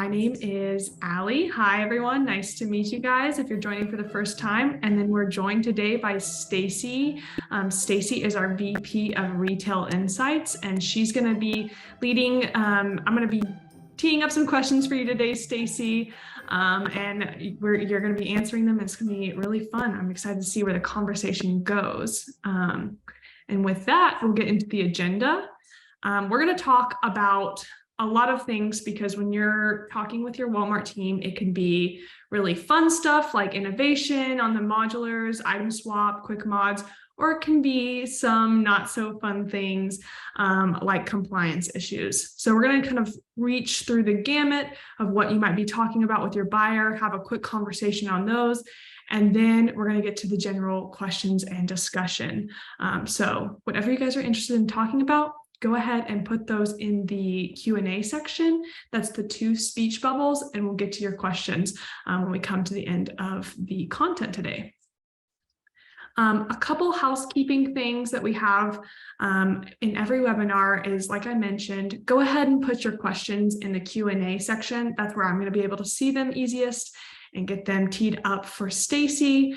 My name is Allie. Hi, everyone. Nice to meet you guys if you're joining for the first time. And then we're joined today by Stacy. Stacy is our VP of Retail Insights, and she's going to be leading. I'm going to be teeing up some questions for you today, Stacy, and you're going to be answering them. It's going to be really fun. I'm excited to see where the conversation goes. And with that, we'll get into the agenda. We're going to talk about a lot of things because when you're talking with your Walmart team, it can be really fun stuff like innovation on the modulars, item swap, quick mods, or it can be some not so fun things like compliance issues. So we're going to kind of reach through the gamut of what you might be talking about with your buyer, have a quick conversation on those, and then we're going to get to the general questions and discussion. So whatever you guys are interested in talking about, go ahead and put those in the Q&A section. That's the 2 speech bubbles, and we'll get to your questions when we come to the end of the content today. A couple housekeeping things that we have in every webinar is, like I mentioned, go ahead and put your questions in the Q&A section. That's where I'm going to be able to see them easiest and get them teed up for Stacy,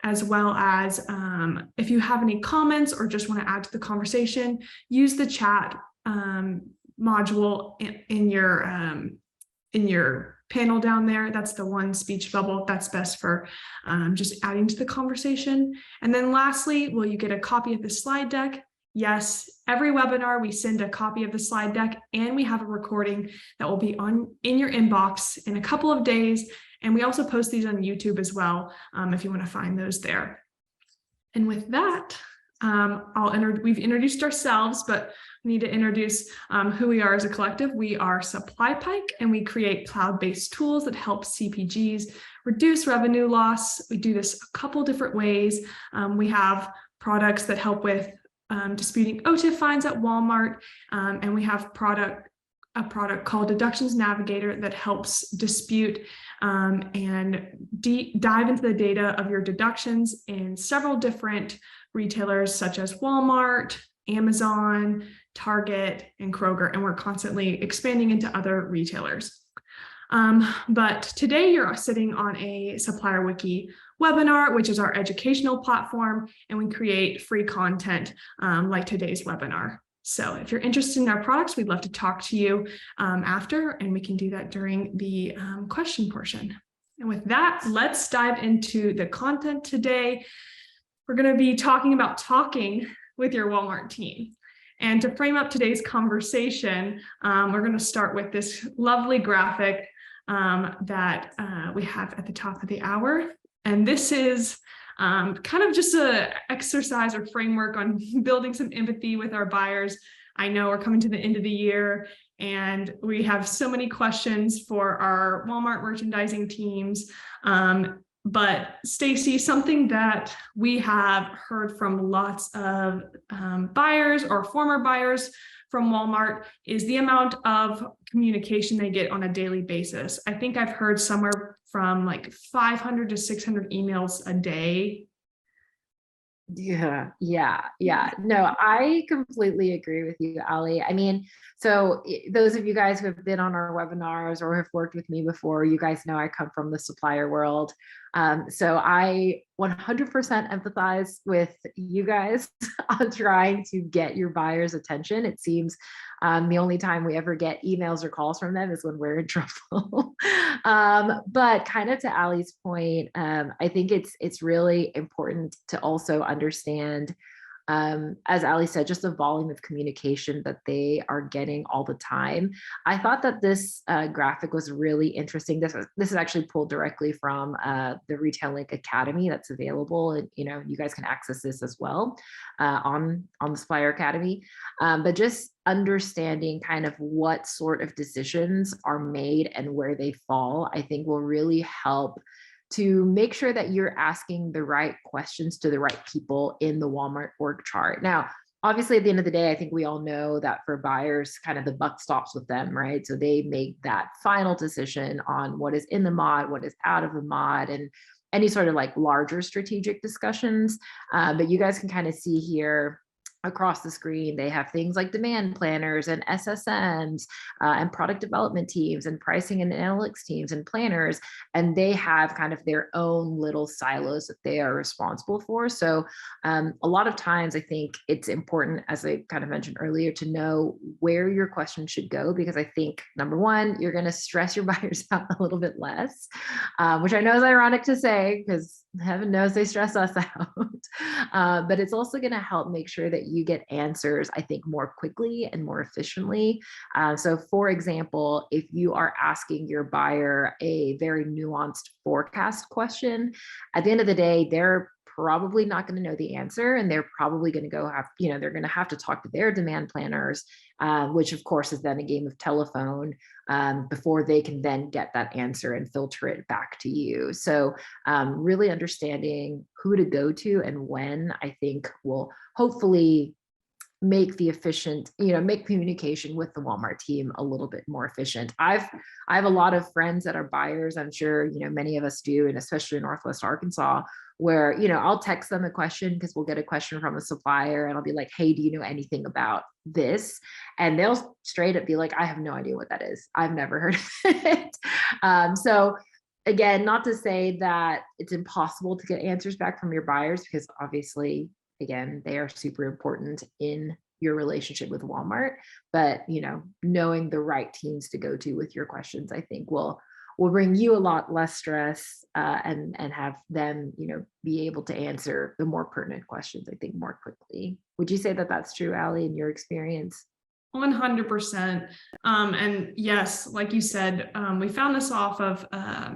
as well as if you have any comments or just want to add to the conversation, use the chat module in your panel down there. That's the 1 speech bubble. That's best for just adding to the conversation. And then lastly, will you get a copy of the slide deck? Yes, every webinar we send a copy of the slide deck, and we have a recording that will be in your inbox in a couple of days. And we also post these on YouTube as well, if you want to find those there. And with that, we've introduced ourselves, but we need to introduce who we are as a collective. We are SupplyPike, and we create cloud-based tools that help CPGs reduce revenue loss. We do this a couple different ways. We have products that help with disputing OTIF fines at Walmart, and we have a product called Deductions Navigator that helps dispute and dive into the data of your deductions in several different retailers such as Walmart, Amazon, Target, and Kroger, and we're constantly expanding into other retailers. But today you're sitting on a Supplier Wiki webinar, which is our educational platform, and we create free content like today's webinar. So if you're interested in our products, we'd love to talk to you after, and we can do that during the question portion. And with that, let's dive into the content today. We're going to be talking about talking with your Walmart team. And to frame up today's conversation, we're going to start with this lovely graphic that we have at the top of the hour. And this is kind of just an exercise or framework on building some empathy with our buyers. I know we're coming to the end of the year and we have so many questions for our Walmart merchandising teams. But Stacy, something that we have heard from lots of buyers or former buyers from Walmart is the amount of communication they get on a daily basis. I think I've heard somewhere from like 500 to 600 emails a day. Yeah. No, I completely agree with you, Allie. I mean, so those of you guys who have been on our webinars or have worked with me before, you guys know I come from the supplier world. So I 100% empathize with you guys on trying to get your buyers' attention. It seems the only time we ever get emails or calls from them is when we're in trouble. But kind of to Allie's point, I think it's really important to also understand, as Ali said, just the volume of communication that they are getting all the time. I thought that this graphic was really interesting. This is actually pulled directly from the Retail Link Academy that's available, and you guys can access this as well on the Supplier Academy. But just understanding kind of what sort of decisions are made and where they fall, I think will really help to make sure that you're asking the right questions to the right people in the Walmart org chart. Now, obviously, at the end of the day, I think we all know that for buyers, kind of the buck stops with them, right? So they make that final decision on what is in the mod, what is out of the mod, and any sort of like larger strategic discussions. But you guys can kind of see here across the screen. They have things like demand planners and SSMs, and product development teams and pricing and analytics teams and planners. And they have kind of their own little silos that they are responsible for. So a lot of times I think it's important, as I kind of mentioned earlier, to know where your question should go, because I think number one, you're going to stress your buyers out a little bit less, which I know is ironic to say because heaven knows they stress us out. But it's also going to help make sure that you get answers, I think, more quickly and more efficiently. So for example, if you are asking your buyer a very nuanced forecast question, at the end of the day, they're probably not going to know the answer, and they're probably going to they're going to have to talk to their demand planners, which of course is then a game of telephone, before they can then get that answer and filter it back to you. So really understanding who to go to and when, I think, will hopefully make make communication with the Walmart team a little bit more efficient. I have a lot of friends that are buyers. I'm sure, many of us do, and especially in Northwest Arkansas, where, I'll text them a question because we'll get a question from a supplier and I'll be like, hey, do you know anything about this? And they'll straight up be like, I have no idea what that is. I've never heard of it. So again, not to say that it's impossible to get answers back from your buyers, because obviously, again, they are super important in your relationship with Walmart, but knowing the right teams to go to with your questions, I think will bring you a lot less stress, and have them be able to answer the more pertinent questions, I think, more quickly. Would you say that that's true, Allie, in your experience? 100%. And yes, like you said, we found this off of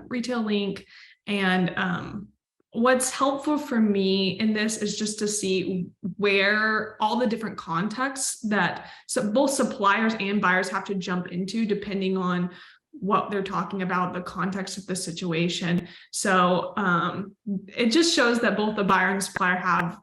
Retail Link, and what's helpful for me in this is just to see where all the different contexts that both suppliers and buyers have to jump into, depending on what they're talking about, the context of the situation. So it just shows that both the buyer and the supplier have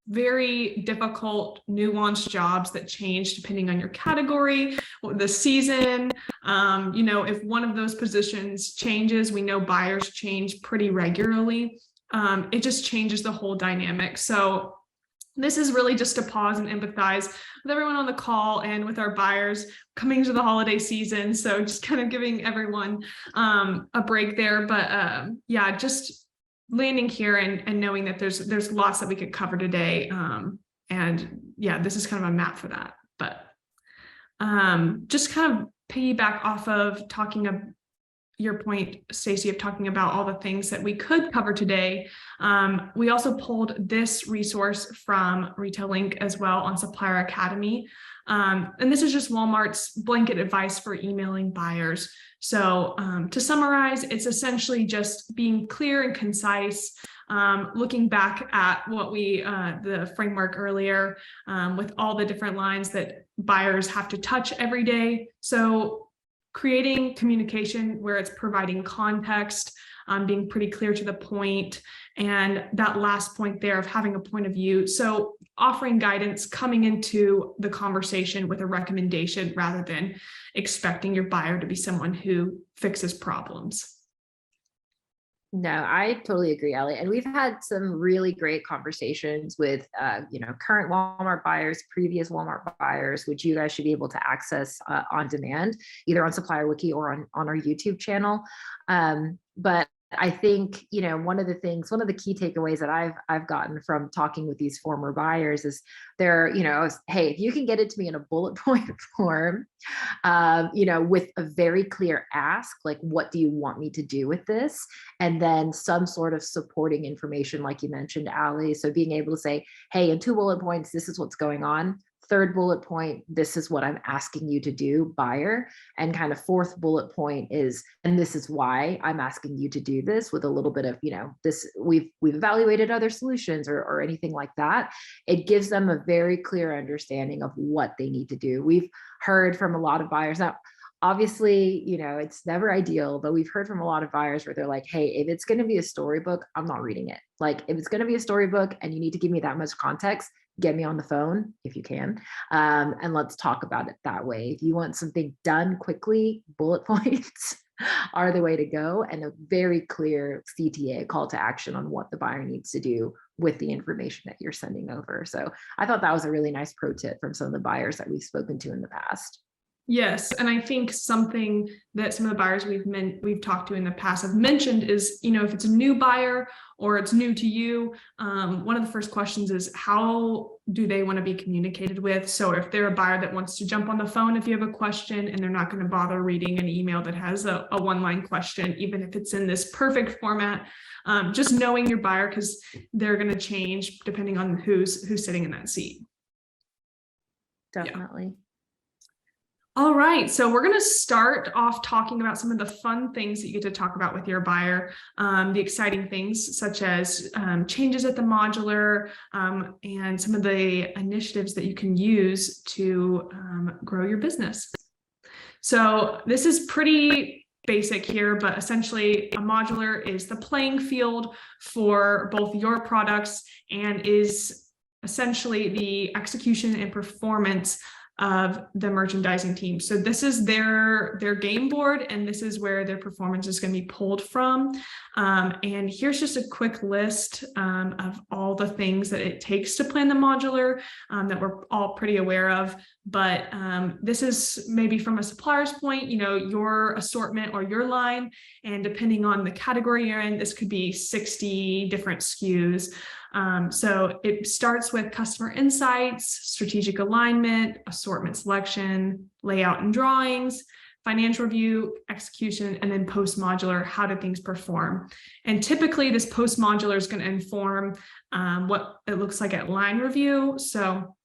very difficult, nuanced jobs that change depending on your category, the season. If one of those positions changes, we know buyers change pretty regularly. It just changes the whole dynamic. So this is really just to pause and empathize with everyone on the call and with our buyers coming to the holiday season. So just kind of giving everyone a break there. But yeah, just landing here and knowing that there's lots that we could cover today. And yeah, this is kind of a map for that. But just kind of piggyback off of your point, Stacy, of talking about all the things that we could cover today. We also pulled this resource from Retail Link as well on Supplier Academy. And this is just Walmart's blanket advice for emailing buyers. So to summarize, it's essentially just being clear and concise, looking back at what the framework earlier, with all the different lines that buyers have to touch every day. So creating communication where it's providing context, being pretty clear to the point, and that last point there of having a point of view. So offering guidance, coming into the conversation with a recommendation rather than expecting your buyer to be someone who fixes problems. No, I totally agree, Ellie. And we've had some really great conversations with, current Walmart buyers, previous Walmart buyers, which you guys should be able to access on demand, either on Supplier Wiki or on our YouTube channel. But I think, one of the key takeaways that I've gotten from talking with these former buyers is hey, if you can get it to me in a bullet point form, with a very clear ask, like, what do you want me to do with this? And then some sort of supporting information, like you mentioned, Allie. So being able to say, hey, in 2 bullet points, this is what's going on. 3rd bullet point, this is what I'm asking you to do, buyer. And kind of 4th bullet point is, and this is why I'm asking you to do this, with a little bit of, this, we've evaluated other solutions or anything like that. It gives them a very clear understanding of what they need to do. We've heard from a lot of buyers. Now, obviously, it's never ideal, but we've heard from a lot of buyers where they're like, hey, if it's going to be a storybook, I'm not reading it. Like, if it's going to be a storybook and you need to give me that much context, get me on the phone if you can, and let's talk about it that way. If you want something done quickly, bullet points, are the way to go, and a very clear CTA, call to action, on what the buyer needs to do with the information that you're sending over. So I thought that was a really nice pro tip from some of the buyers that we've spoken to in the past. Yes, and I think something that some of the buyers we've talked to in the past have mentioned is, if it's a new buyer or it's new to you, one of the first questions is, how do they want to be communicated with? So if they're a buyer that wants to jump on the phone if you have a question, and they're not going to bother reading an email that has a one-line question, even if it's in this perfect format, just knowing your buyer, because they're going to change depending on who's sitting in that seat. Definitely. Yeah. All right, so we're going to start off talking about some of the fun things that you get to talk about with your buyer, the exciting things such as changes at the modular, and some of the initiatives that you can use to grow your business. So this is pretty basic here, but essentially a modular is the playing field for both your products and is essentially the execution and performance of the merchandising team. So this is their game board, and this is where their performance is going to be pulled from. And here's just a quick list of all the things that it takes to plan the modular that we're all pretty aware of. But this is maybe from a supplier's point, your assortment or your line, and depending on the category you're in, this could be 60 different SKUs. So it starts with customer insights, strategic alignment, assortment selection, layout and drawings, financial review, execution, and then post-modular, how do things perform? And typically this post-modular is going to inform what it looks like at line review. So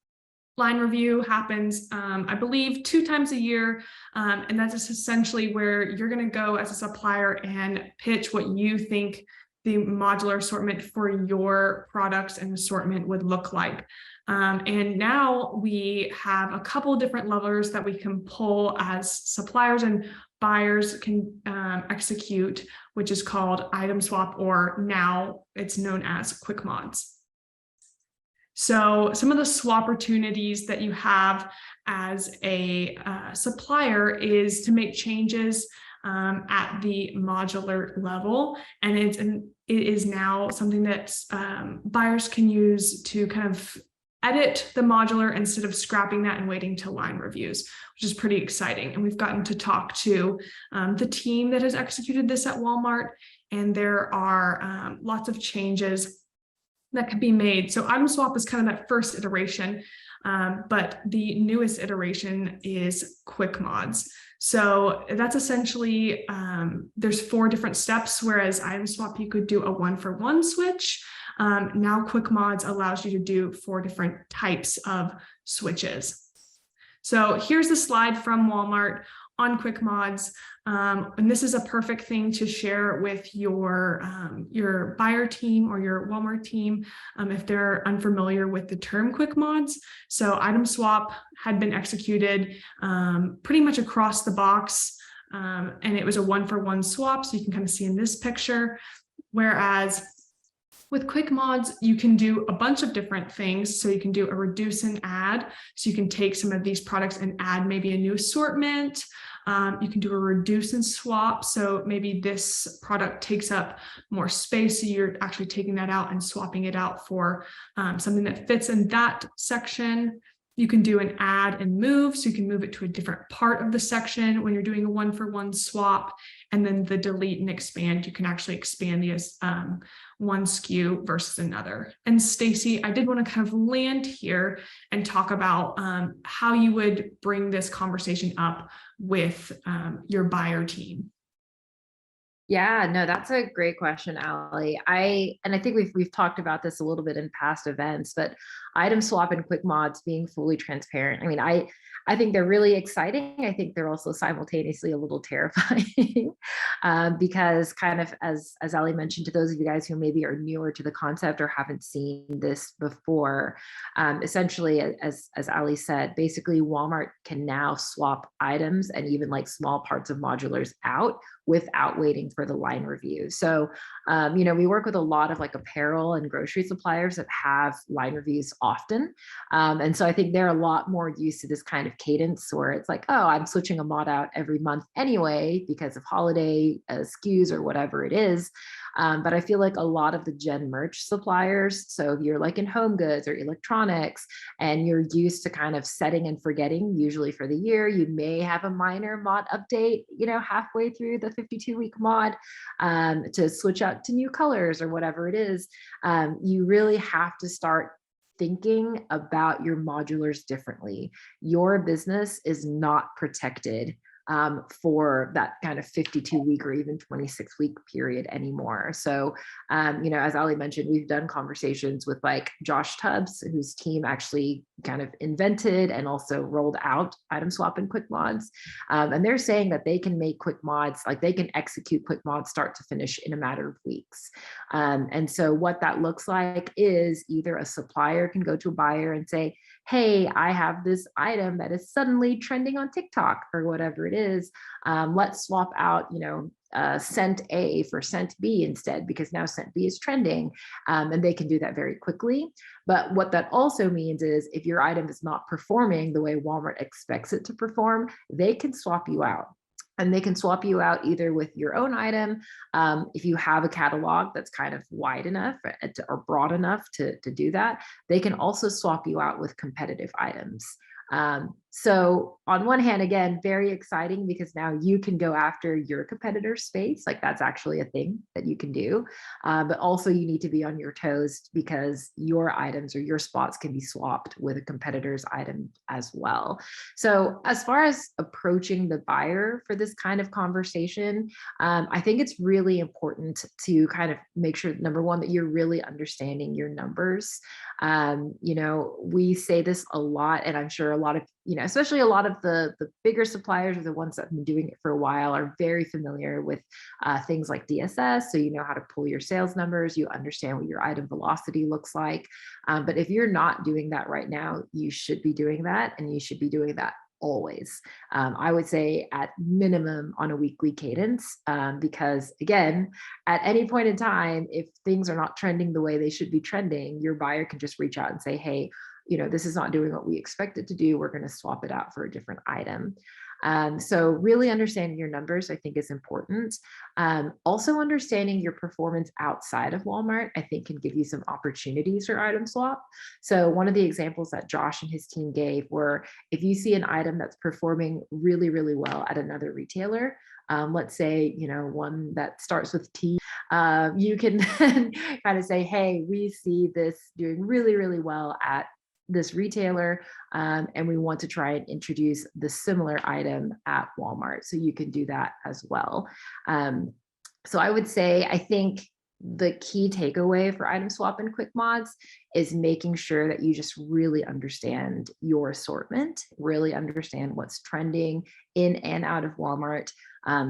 line review happens, I believe, 2 times a year. And that's just essentially where you're going to go as a supplier and pitch what you think the modular assortment for your products and assortment would look like. And now we have a couple of different levers that we can pull as suppliers and buyers can execute, which is called item swap, or now it's known as quick mods. So some of the swap opportunities that you have as a supplier is to make changes at the modular level, and it is now something that buyers can use to kind of edit the modular instead of scrapping that and waiting till line reviews, which is pretty exciting. And we've gotten to talk to the team that has executed this at Walmart, and there are lots of changes that can be made. So item swap is kind of that first iteration, but the newest iteration is quick mods. So that's essentially, there's 4 different steps, whereas item swap, you could do a 1-for-1 switch. Now quick mods allows you to do 4 different types of switches. So here's the slide from Walmart on quick mods. And this is a perfect thing to share with your buyer team or your Walmart team if they're unfamiliar with the term quick mods. So item swap had been executed pretty much across the box, and it was a 1-for-1 swap. So you can kind of see in this picture, whereas with quick mods, you can do a bunch of different things. So you can do a reduce and add. So you can take some of these products and add maybe a new assortment. You can do a reduce and swap. So maybe this product takes up more space. So you're actually taking that out and swapping it out for something that fits in that section. You can do an add and move. So you can move it to a different part of the section when you're doing a 1-for-1 swap. And then the delete and expand, you can actually expand the one SKU versus another. And Stacy, I did want to kind of land here and talk about how you would bring this conversation up with your buyer team. Yeah, no, that's a great question, Allie. I think we've talked about this a little bit in past events, but item swap and quick mods being fully transparent. I mean, I think they're really exciting. I think they're also simultaneously a little terrifying because, kind of as Allie mentioned, to those of you guys who maybe are newer to the concept or haven't seen this before, essentially, as Allie said, basically Walmart can now swap items and even like small parts of modulars out without waiting for the line review. So, we work with a lot of like apparel and grocery suppliers that have line reviews often. And so I think they're a lot more used to this kind of cadence where it's like, oh, I'm switching a mod out every month anyway, because of holiday SKUs or whatever it is. But I feel like a lot of the gen merch suppliers, so if you're like in home goods or electronics and you're used to kind of setting and forgetting, usually for the year, you may have a minor mod update, halfway through the 52-week mod to switch out to new colors or whatever it is. You really have to start thinking about your modulars differently. Your business is not protected for that kind of 52-week or even 26-week period anymore. So, as Ali mentioned, we've done conversations with like Josh Tubbs, whose team actually kind of invented and also rolled out item swap and quick mods. And they're saying that they can make quick mods, like they can execute quick mods start to finish in a matter of weeks. And so what that looks like is either a supplier can go to a buyer and say, hey, I have this item that is suddenly trending on TikTok or whatever it is. Let's swap out, scent A for scent B instead, because now scent B is trending, and they can do that very quickly. But what that also means is if your item is not performing the way Walmart expects it to perform, they can swap you out. And they can swap you out either with your own item, if you have a catalog that's kind of wide enough or broad enough to do that. They can also swap you out with competitive items. So on one hand, again, very exciting because now you can go after your competitor's space. Like that's actually a thing that you can do. But also you need to be on your toes because your items or your spots can be swapped with a competitor's item as well. So as far as approaching the buyer for this kind of conversation, I think it's really important to kind of make sure, number one, that you're really understanding your numbers. We say this a lot, and I'm sure a lot of, especially a lot of the bigger suppliers or the ones that have been doing it for a while are very familiar with things like DSS. So you know how to pull your sales numbers, you understand what your item velocity looks like. But if you're not doing that right now, you should be doing that, and you should be doing that always. I would say at minimum on a weekly cadence, because again, at any point in time, if things are not trending the way they should be trending, your buyer can just reach out and say, hey, this is not doing what we expect it to do. We're going to swap it out for a different item. So really understanding your numbers, I think, is important. Also understanding your performance outside of Walmart, I think, can give you some opportunities for item swap. So one of the examples that Josh and his team gave were if you see an item that's performing really, really well at another retailer, let's say, one that starts with T, you can kind of say, hey, we see this doing really, really well at this retailer, and we want to try and introduce the similar item at Walmart. So you can do that as well. So I would say, I think the key takeaway for item swap and quick mods is making sure that you just really understand your assortment, really understand what's trending in and out of Walmart,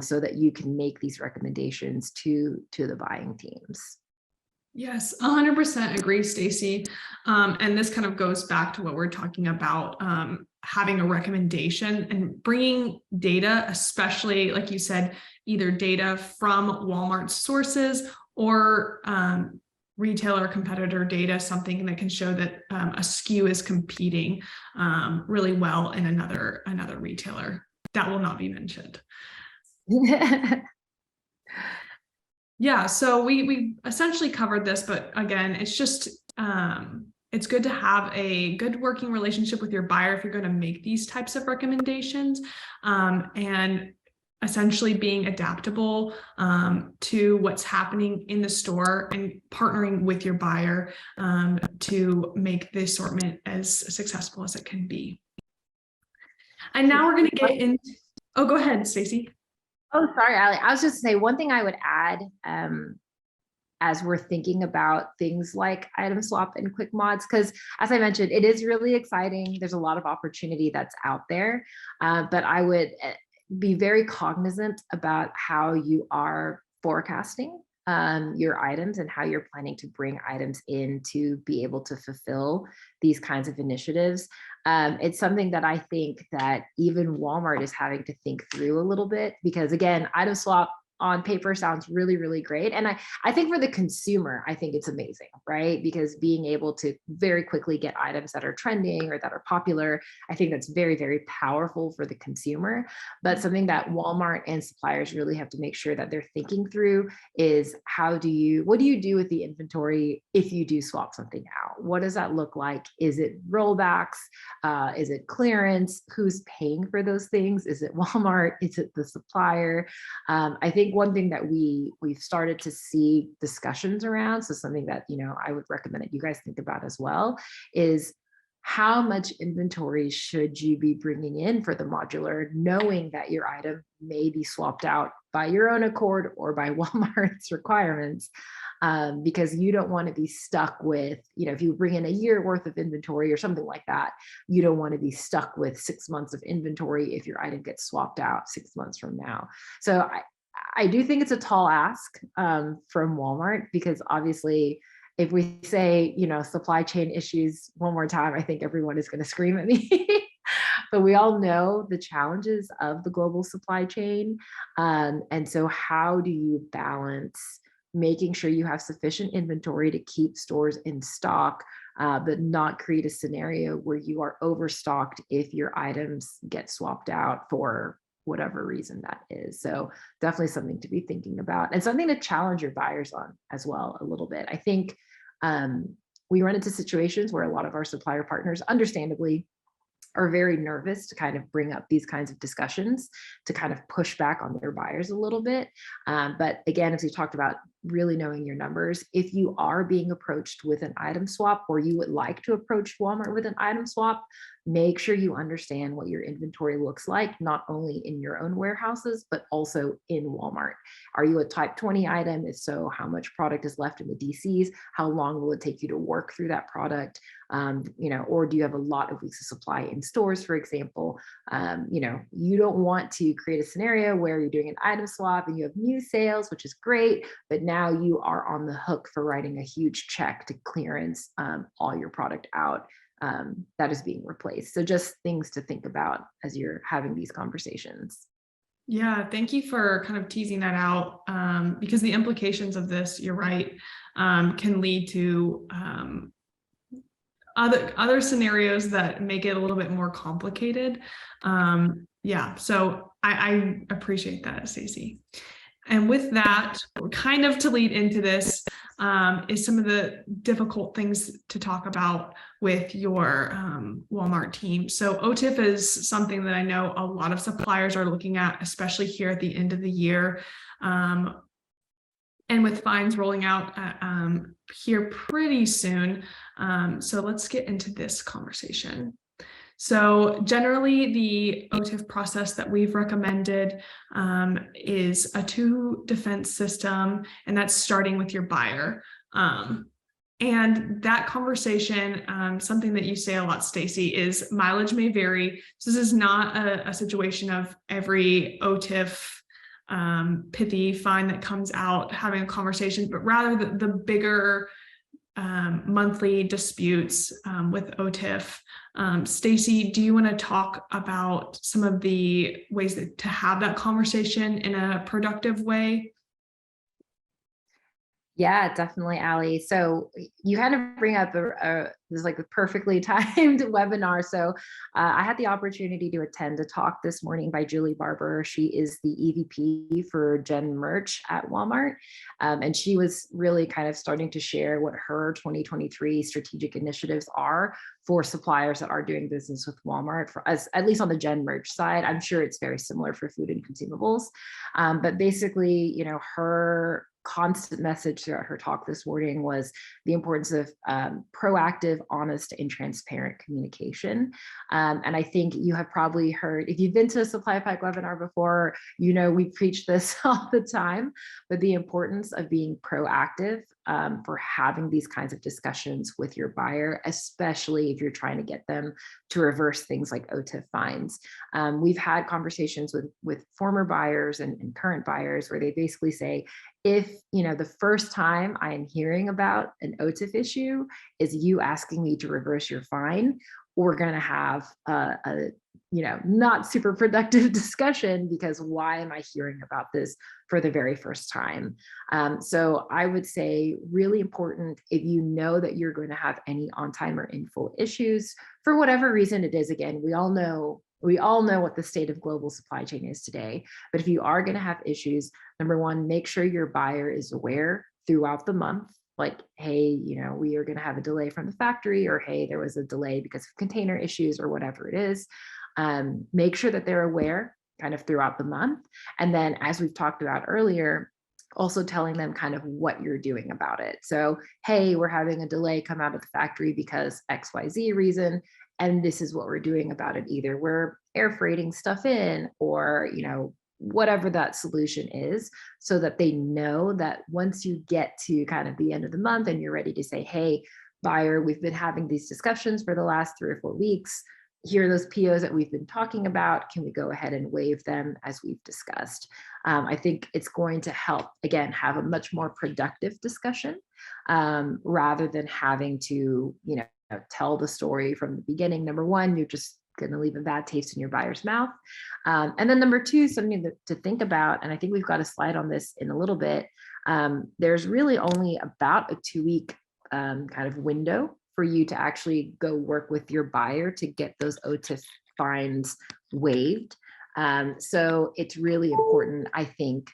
so that you can make these recommendations to the buying teams. Yes, 100% agree, Stacy. And this kind of goes back to what we're talking about, having a recommendation and bringing data, especially like you said, either data from Walmart sources or retailer competitor data, something that can show that a SKU is competing really well in another retailer. That will not be mentioned. Yeah, so we essentially covered this, but again, it's just it's good to have a good working relationship with your buyer if you're going to make these types of recommendations, and essentially being adaptable to what's happening in the store and partnering with your buyer to make the assortment as successful as it can be. And now we're going to get into, oh, go ahead, Stacy. Oh, sorry, Ali. I was just saying one thing I would add, as we're thinking about things like item swap and quick mods, because as I mentioned, it is really exciting. There's a lot of opportunity that's out there, but I would be very cognizant about how you are forecasting your items and how you're planning to bring items in to be able to fulfill these kinds of initiatives. It's something that I think that even Walmart is having to think through a little bit, because again, item swap on paper sounds really, really great. And I think for the consumer, I think it's amazing, right? Because being able to very quickly get items that are trending or that are popular, I think that's very, very powerful for the consumer. But something that Walmart and suppliers really have to make sure that they're thinking through is what do you do with the inventory if you do swap something out? What does that look like? Is it rollbacks? Is it clearance? Who's paying for those things? Is it Walmart? Is it the supplier? I think one thing that we've started to see discussions around, so something that I would recommend that you guys think about as well, is how much inventory should you be bringing in for the modular, knowing that your item may be swapped out by your own accord or by Walmart's requirements, because you don't want to be stuck with, if you bring in a year worth of inventory or something like that, you don't want to be stuck with 6 months of inventory if your item gets swapped out 6 months from now. So I do think it's a tall ask from Walmart, because obviously if we say, supply chain issues one more time, I think everyone is going to scream at me. But we all know the challenges of the global supply chain. And so how do you balance making sure you have sufficient inventory to keep stores in stock, but not create a scenario where you are overstocked if your items get swapped out for whatever reason that is. So definitely something to be thinking about, and something to challenge your buyers on as well a little bit. I think we run into situations where a lot of our supplier partners, understandably, are very nervous to kind of bring up these kinds of discussions to kind of push back on their buyers a little bit. But again, as we talked about, really knowing your numbers, if you are being approached with an item swap, or you would like to approach Walmart with an item swap, make sure you understand what your inventory looks like, not only in your own warehouses, but also in Walmart. Are you a type 20 item? If so, how much product is left in the DCs? How long will it take you to work through that product? Or do you have a lot of weeks of supply in stores, for example? You don't want to create a scenario where you're doing an item swap and you have new sales, which is great, but now you are on the hook for writing a huge check to clearance all your product out that is being replaced. So just things to think about as you're having these conversations. Yeah, thank you for kind of teasing that out, because the implications of this, you're right, can lead to other scenarios that make it a little bit more complicated. Yeah, so I appreciate that, Stacy. And with that, kind of to lead into this, is some of the difficult things to talk about with your Walmart team. So OTIF is something that I know a lot of suppliers are looking at, especially here at the end of the year. And with fines rolling out here pretty soon. So let's get into this conversation. So generally, the OTIF process that we've recommended is a 2-defense system, and that's starting with your buyer. And that conversation, something that you say a lot, Stacy, is mileage may vary. So this is not a situation of every OTIF pithy fine that comes out having a conversation, but rather the bigger monthly disputes with OTIF. Stacy, do you want to talk about some of the ways to have that conversation in a productive way? Yeah, definitely, Allie. So you kind of bring up this like a perfectly timed webinar. So I had the opportunity to attend a talk this morning by Julie Barber. She is the EVP for Gen Merch at Walmart. And she was really kind of starting to share what her 2023 strategic initiatives are for suppliers that are doing business with Walmart, for us, at least on the Gen Merch side. I'm sure it's very similar for food and consumables. But basically, her constant message throughout her talk this morning was the importance of proactive, honest, and transparent communication. And I think you have probably heard, if you've been to a Supply Pack webinar before, we preach this all the time, but the importance of being proactive for having these kinds of discussions with your buyer, especially if you're trying to get them to reverse things like OTIF fines. We've had conversations with former buyers and current buyers where they basically say, if the first time I am hearing about an OTIF issue is you asking me to reverse your fine, we're going to have a not super productive discussion, because why am I hearing about this for the very first time? So I would say really important, if you know that you're going to have any on time or in full issues, for whatever reason it is. Again, we all know what the state of global supply chain is today. But if you are going to have issues, number one, make sure your buyer is aware throughout the month. Like, hey, we are going to have a delay from the factory, or hey, there was a delay because of container issues, or whatever it is. Make sure that they're aware kind of throughout the month. And then, as we've talked about earlier, also telling them kind of what you're doing about it. So, hey, we're having a delay come out of the factory because XYZ reason, and this is what we're doing about it. Either we're air freighting stuff in, or, whatever that solution is, so that they know that once you get to kind of the end of the month and you're ready to say, hey, buyer, we've been having these discussions for the last 3 or 4 weeks. Here are those POs that we've been talking about. Can we go ahead and waive them as we've discussed? I think it's going to help, again, have a much more productive discussion, rather than having to, tell the story from the beginning. Number one, you're just going to leave a bad taste in your buyer's mouth. And then number two, something to think about, and I think we've got a slide on this in a little bit. There's really only about a 2-week kind of window for you to actually go work with your buyer to get those OTIF fines waived. So it's really important, I think,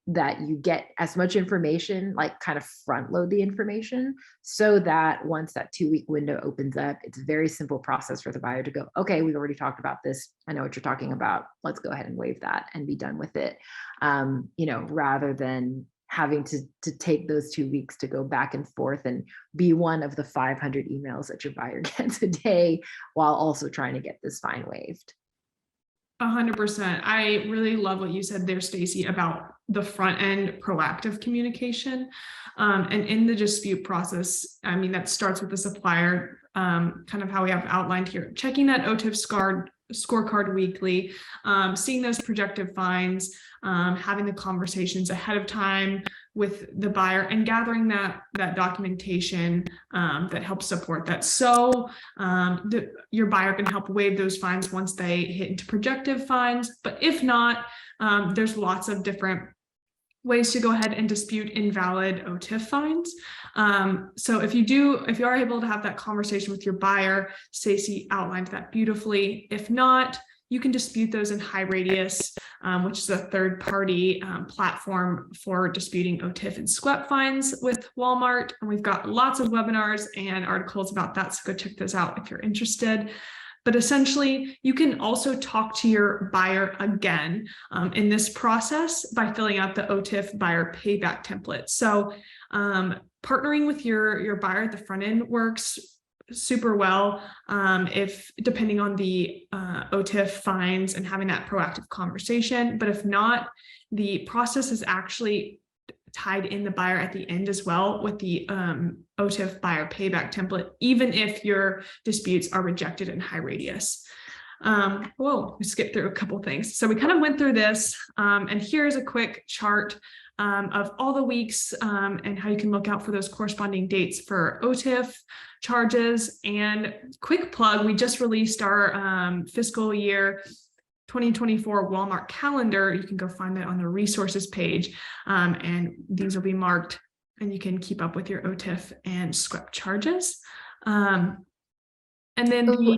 that you get as much information, like kind of front load the information, so that once that 2-week window opens up, it's a very simple process for the buyer to go, okay, we've already talked about this. I know what you're talking about. Let's go ahead and waive that and be done with it. Rather than having to take those 2 weeks to go back and forth and be one of the 500 emails that your buyer gets a day, while also trying to get this fine waived. 100%. I really love what you said there, Stacy, about the front end proactive communication. And in the dispute process, I mean, that starts with the supplier, kind of how we have outlined here, checking that OTIF scorecard weekly, seeing those projected fines, having the conversations ahead of time with the buyer, and gathering that documentation that helps support that. So your buyer can help waive those fines once they hit into projected fines. But if not, there's lots of different ways to go ahead and dispute invalid OTIF fines. So if you are able to have that conversation with your buyer, Stacy outlined that beautifully. If not, you can dispute those in HighRadius, which is a third-party platform for disputing OTIF and SQEP fines with Walmart. And we've got lots of webinars and articles about that, so go check those out if you're interested. But essentially, you can also talk to your buyer again in this process by filling out the OTIF buyer payback template. So partnering with your buyer at the front end works super well, if depending on the OTIF fines and having that proactive conversation. But if not, the process is actually tied in the buyer at the end as well with the OTIF buyer payback template, even if your disputes are rejected in HighRadius. Whoa, we skipped through a couple things. So we kind of went through this, and here's a quick chart of all the weeks and how you can look out for those corresponding dates for OTIF charges. And quick plug, we just released our fiscal year 2024 Walmart calendar. You can go find that on the resources page, and these will be marked, and you can keep up with your OTIF and SQEP charges. And then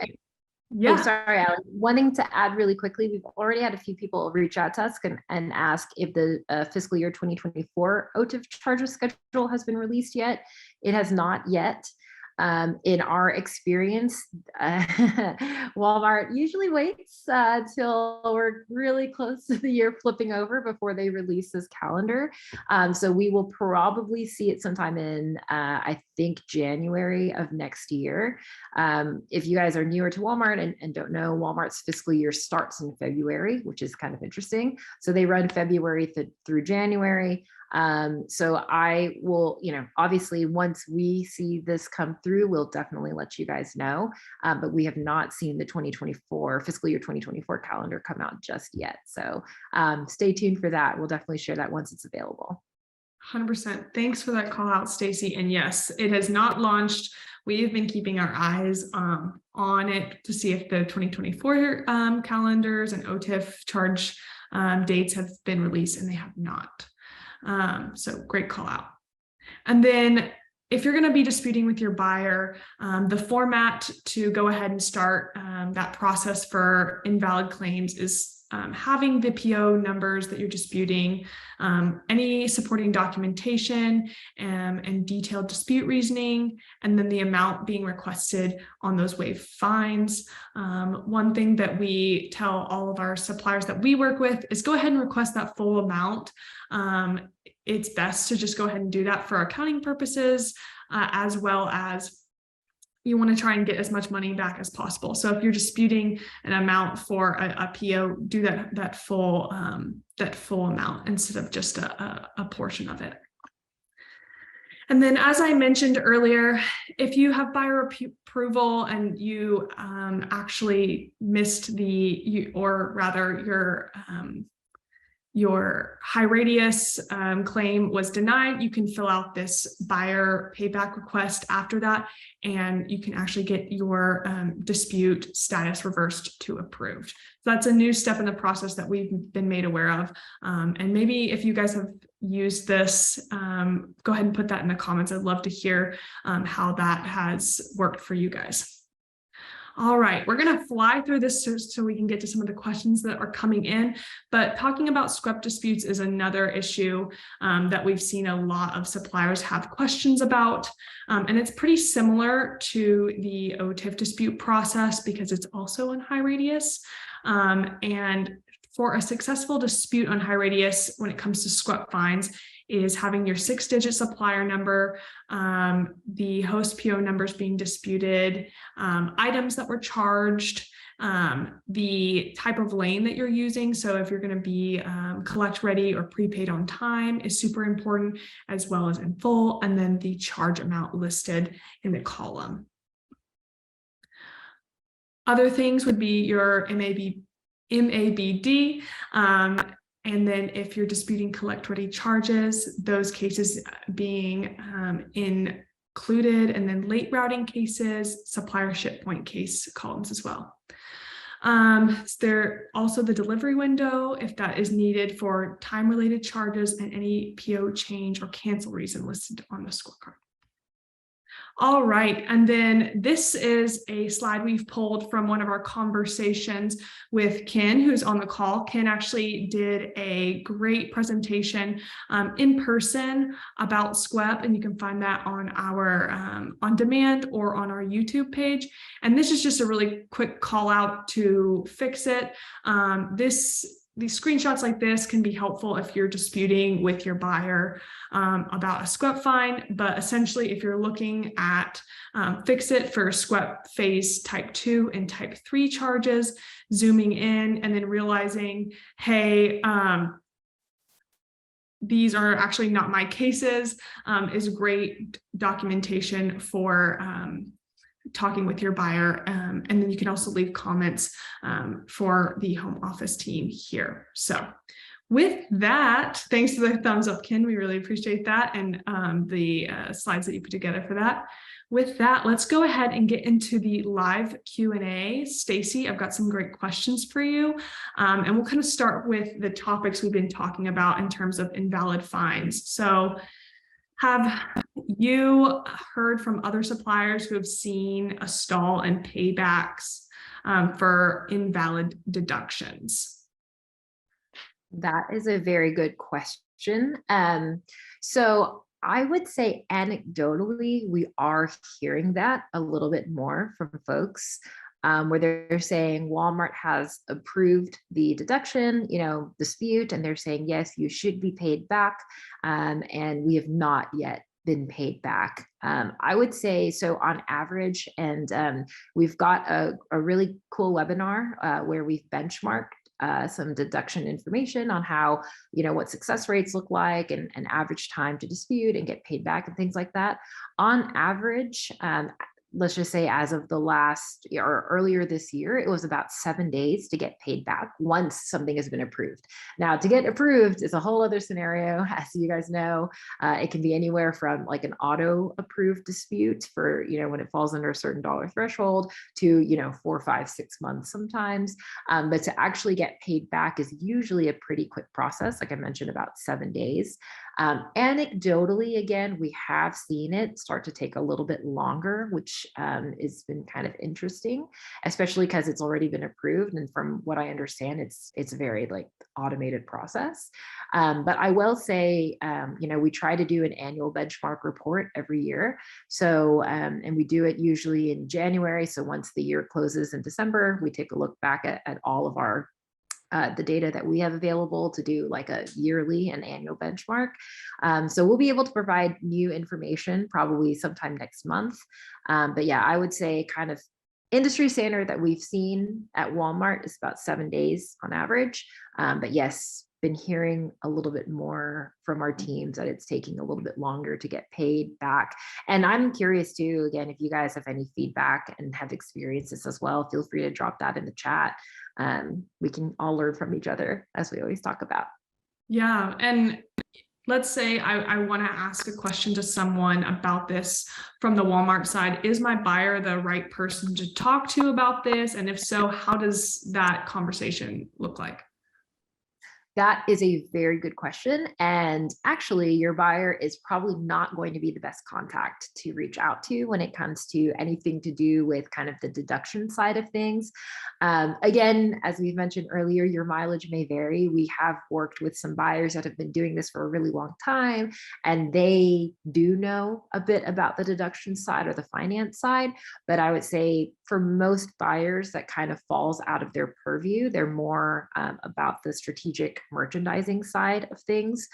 Oh, sorry, Allie. One thing to add really quickly, we've already had a few people reach out to us and ask if the fiscal year 2024 OTIF charges schedule has been released yet. It has not yet. In our experience, Walmart usually waits till we're really close to the year flipping over before they release this calendar. So we will probably see it sometime in, I think, January of next year. If you guys are newer to Walmart and don't know, Walmart's fiscal year starts in February, which is kind of interesting. So they run February through January. So I will, obviously once we see this come through, we'll definitely let you guys know. But we have not seen the fiscal year 2024 calendar come out just yet. So stay tuned for that. We'll definitely share that once it's available. 100%. Thanks for that call out, Stacy. And yes, it has not launched. We've been keeping our eyes on it to see if the 2024 calendars and OTIF charge dates have been released, and they have not. So great call out. And then if you're going to be disputing with your buyer, the format to go ahead and start that process for invalid claims is having the PO numbers that you're disputing, any supporting documentation, and detailed dispute reasoning, and then the amount being requested on those waived fines. One thing that we tell all of our suppliers that we work with is go ahead and request that full amount. It's best to just go ahead and do that for accounting purposes, as well as you want to try and get as much money back as possible. So if you're disputing an amount for a PO, do that full amount instead of just a portion of it. And then, as I mentioned earlier, if you have buyer approval and you actually missed your high radius claim was denied, you can fill out this buyer payback request after that, and you can actually get your dispute status reversed to approved. So that's a new step in the process that we've been made aware of. And maybe if you guys have used this, go ahead and put that in the comments. I'd love to hear how that has worked for you guys. All right, we're going to fly through this so we can get to some of the questions that are coming in. But talking about SCWEP disputes is another issue that we've seen a lot of suppliers have questions about. And it's pretty similar to the OTIF dispute process because it's also on high radius. And for a successful dispute on high radius, when it comes to SCWEP fines, is having your 6-digit supplier number, the host PO numbers being disputed, items that were charged, the type of lane that you're using. So if you're going to be collect ready or prepaid on time is super important, as well as in full, and then the charge amount listed in the column. Other things would be your MABD, and then if you're disputing collect ready charges, those cases being included, and then late routing cases, supplier ship point case columns as well. There also the delivery window, if that is needed for time related charges, and any PO change or cancel reason listed on the scorecard. All right, and then this is a slide we've pulled from one of our conversations with Ken, who's on the call. Ken actually did a great presentation in person about SCWEP, and you can find that on our on demand or on our YouTube page. And this is just a really quick call out to fix it. These screenshots like this can be helpful if you're disputing with your buyer about a SCWEP fine, but essentially if you're looking at fix it for SCWEP phase type 2 and type 3 charges, zooming in and then realizing, hey, these are actually not my cases, is great documentation for talking with your buyer. And then you can also leave comments for the home office team here. So with that, thanks for the thumbs up, Ken. We really appreciate that. And the slides that you put together for that. With that, let's go ahead and get into the live Q&A. Stacy, I've got some great questions for you. And we'll kind of start with the topics we've been talking about in terms of invalid fines. So have you heard from other suppliers who have seen a stall in paybacks for invalid deductions? That is a very good question. So I would say anecdotally, we are hearing that a little bit more from folks where they're saying Walmart has approved the deduction, dispute, and they're saying, yes, you should be paid back. And we have not yet been paid back. I would say so on average, and we've got a really cool webinar where we've benchmarked some deduction information on how, what success rates look like and average time to dispute and get paid back and things like that. On average, let's just say as of the last or earlier this year, it was about 7 days to get paid back once something has been approved. Now, to get approved is a whole other scenario. As you guys know, it can be anywhere from like an auto approved dispute for, when it falls under a certain dollar threshold to, 4, 5, 6 months sometimes. But to actually get paid back is usually a pretty quick process. Like I mentioned, about 7 days. Anecdotally, again, we have seen it start to take a little bit longer, which has been kind of interesting, especially because it's already been approved. And from what I understand, it's a very like automated process. But I will say, we try to do an annual benchmark report every year. So, and we do it usually in January. So once the year closes in December, we take a look back at all of our the data that we have available to do like a yearly and annual benchmark. So we'll be able to provide new information probably sometime next month. But yeah, I would say kind of industry standard that we've seen at Walmart is about 7 days on average. But yes, been hearing a little bit more from our teams that it's taking a little bit longer to get paid back. And I'm curious too, again, if you guys have any feedback and have experienced this as well, feel free to drop that in the chat. We can all learn from each other, as we always talk about. Yeah. And let's say I want to ask a question to someone about this from the Walmart side. Is my buyer the right person to talk to about this? And if so, how does that conversation look like? That is a very good question. And actually, your buyer is probably not going to be the best contact to reach out to when it comes to anything to do with kind of the deduction side of things. Again, as we've mentioned earlier, your mileage may vary. We have worked with some buyers that have been doing this for a really long time, and they do know a bit about the deduction side or the finance side. But I would say for most buyers, that kind of falls out of their purview. They're more about the strategic merchandising side of things.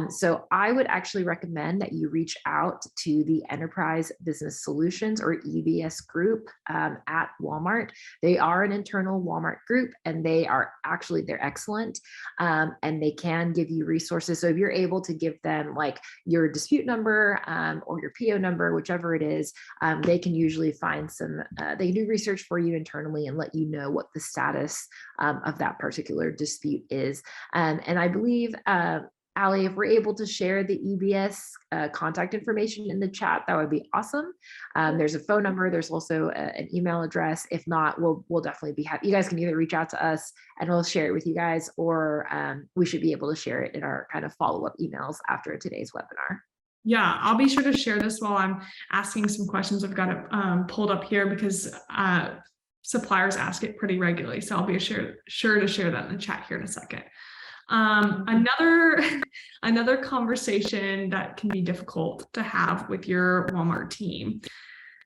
So I would actually recommend that you reach out to the Enterprise Business Solutions or EBS group at Walmart. They are an internal Walmart group, and they're excellent. And they can give you resources. So if you're able to give them like your dispute number or your PO number, whichever it is, they can usually find they do research for you internally and let you know what the status of that particular dispute is. And I believe, Allie, if we're able to share the EBS contact information in the chat, that would be awesome. There's a phone number. There's also an email address. If not, we'll definitely be happy. You guys can either reach out to us and we'll share it with you guys, or we should be able to share it in our kind of follow-up emails after today's webinar. Yeah, I'll be sure to share this while I'm asking some questions. I've got it pulled up here because suppliers ask it pretty regularly. So I'll be sure to share that in the chat here in a second. Another conversation that can be difficult to have with your Walmart team.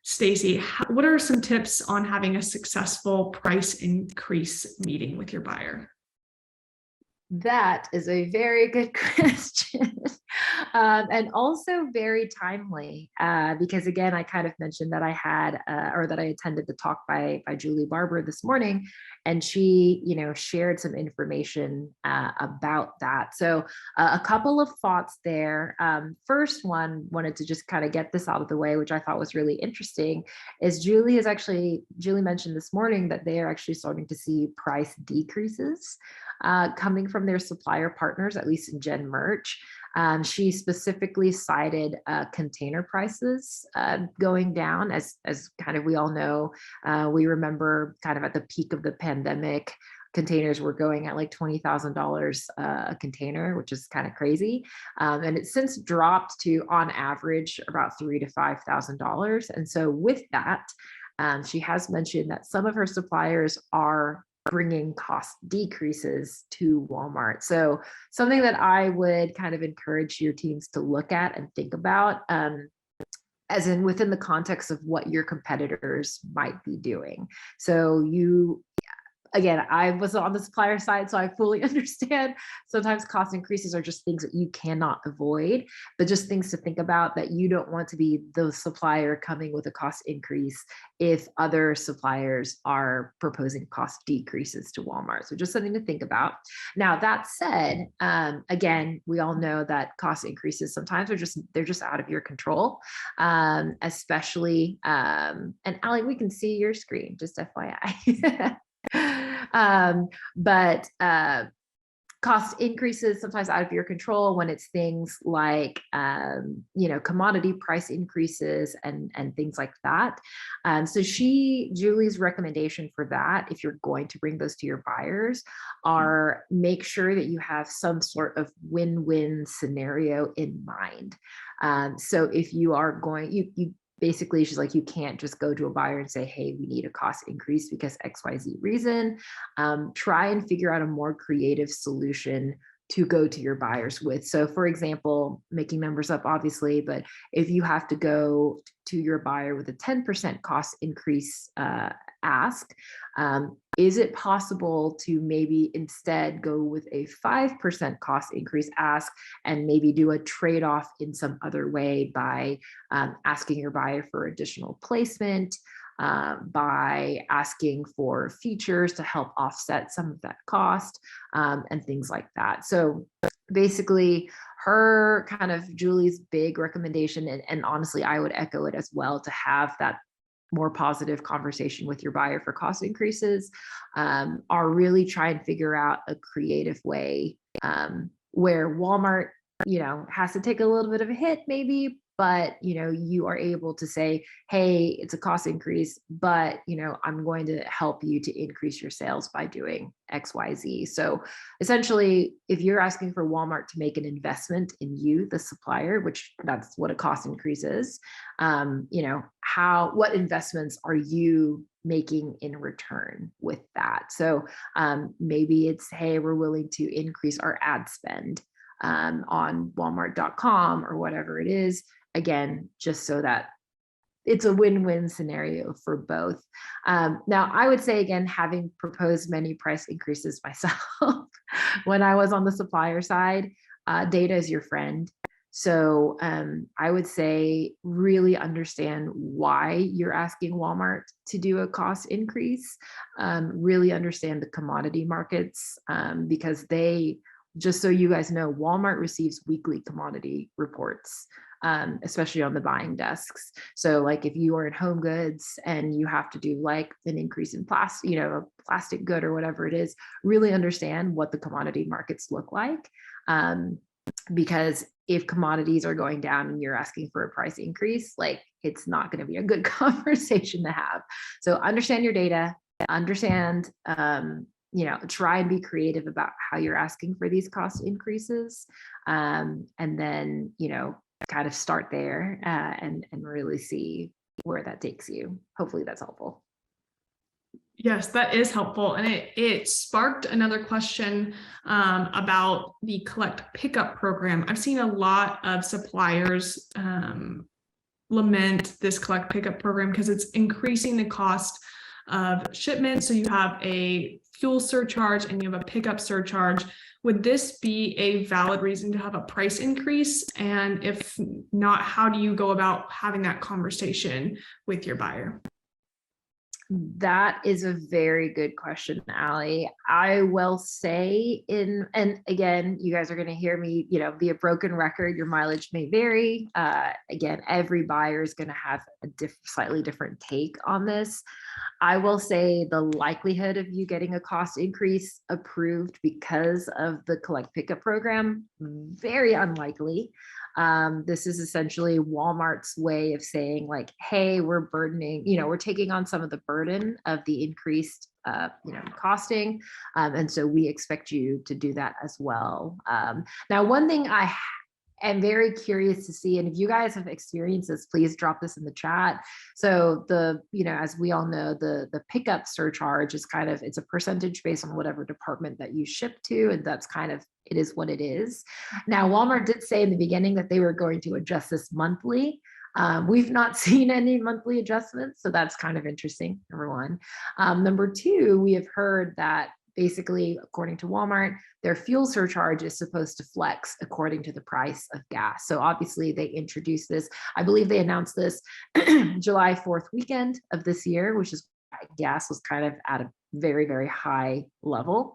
Stacy, what are some tips on having a successful price increase meeting with your buyer? That is a very good question. And also very timely, because again, I kind of mentioned that I had, or that I attended the talk by Julie Barber this morning, and she, shared some information about that. So a couple of thoughts there. First one, wanted to just kind of get this out of the way, which I thought was really interesting, is Julie mentioned this morning that they are actually starting to see price decreases coming from their supplier partners, at least in Gen Merch. She specifically cited container prices going down, as kind of we all know. We remember kind of at the peak of the pandemic, containers were going at like $20,000 a container, which is kind of crazy. And it's since dropped to, on average, about $3,000 to $5,000. And so with that, she has mentioned that some of her suppliers are bringing cost decreases to Walmart. So something that I would kind of encourage your teams to look at and think about, as in within the context of what your competitors might be doing. So again, I was on the supplier side, so I fully understand. Sometimes cost increases are just things that you cannot avoid, but just things to think about, that you don't want to be the supplier coming with a cost increase if other suppliers are proposing cost decreases to Walmart. So just something to think about. Now, that said, again, we all know that cost increases sometimes are they're just out of your control, especially, and Allie, we can see your screen, just FYI. But cost increases sometimes out of your control when it's things like, commodity price increases and things like that. So Julie's recommendation for that, if you're going to bring those to your buyers, are make sure that you have some sort of win-win scenario in mind. So if you are going, you basically, she's like, you can't just go to a buyer and say, hey, we need a cost increase because XYZ reason. Try and figure out a more creative solution to go to your buyers with. So for example, making numbers up, obviously, but if you have to go to your buyer with a 10% cost increase ask, is it possible to maybe instead go with a 5% cost increase ask and maybe do a trade-off in some other way by asking your buyer for additional placement, by asking for features to help offset some of that cost, and things like that. So basically, her kind of Julie's big recommendation, and honestly, I would echo it as well, to have that more positive conversation with your buyer for cost increases, are really try and figure out a creative way, where Walmart, has to take a little bit of a hit maybe, but you are able to say, hey, it's a cost increase, but I'm going to help you to increase your sales by doing XYZ. So essentially, if you're asking for Walmart to make an investment in you, the supplier, which that's what a cost increase is, what investments are you making in return with that? So maybe it's, hey, we're willing to increase our ad spend on walmart.com or whatever it is. Again, just so that it's a win-win scenario for both. Now, I would say, again, having proposed many price increases myself, when I was on the supplier side, data is your friend. So I would say really understand why you're asking Walmart to do a cost increase, really understand the commodity markets, because just so you guys know, Walmart receives weekly commodity reports, especially on the buying desks. So like if you are in home goods and you have to do like an increase in plastic, a plastic good or whatever it is, really understand what the commodity markets look like. Because if commodities are going down and you're asking for a price increase, like it's not going to be a good conversation to have. So understand your data, understand, try and be creative about how you're asking for these cost increases. And then, kind of start there and really see where that takes you. Hopefully that's helpful. Yes, that is helpful. And it sparked another question about the collect pickup program. I've seen a lot of suppliers lament this collect pickup program because it's increasing the cost of shipment. So you have a fuel surcharge and you have a pickup surcharge. Would this be a valid reason to have a price increase? And if not, how do you go about having that conversation with your buyer? That is a very good question, Allie. I will say and again, you guys are going to hear me, be a broken record. Your mileage may vary. Again, every buyer is going to have a slightly different take on this. I will say the likelihood of you getting a cost increase approved because of the collect pickup program, very unlikely. This is essentially Walmart's way of saying like, hey, we're we're taking on some of the burden of the increased, costing. And so we expect you to do that as well. Now, one thing I am very curious to see, and if you guys have experienced this, please drop this in the chat. So as we all know, the pickup surcharge is it's a percentage based on whatever department that you ship to. And that's it is what it is. Now, Walmart did say in the beginning that they were going to adjust this monthly. We've not seen any monthly adjustments, so that's kind of interesting, number one. Number two, we have heard that basically, according to Walmart, their fuel surcharge is supposed to flex according to the price of gas. So obviously they introduced this, I believe they announced this July 4th weekend of this year, which is gas was kind of at a very, very high level.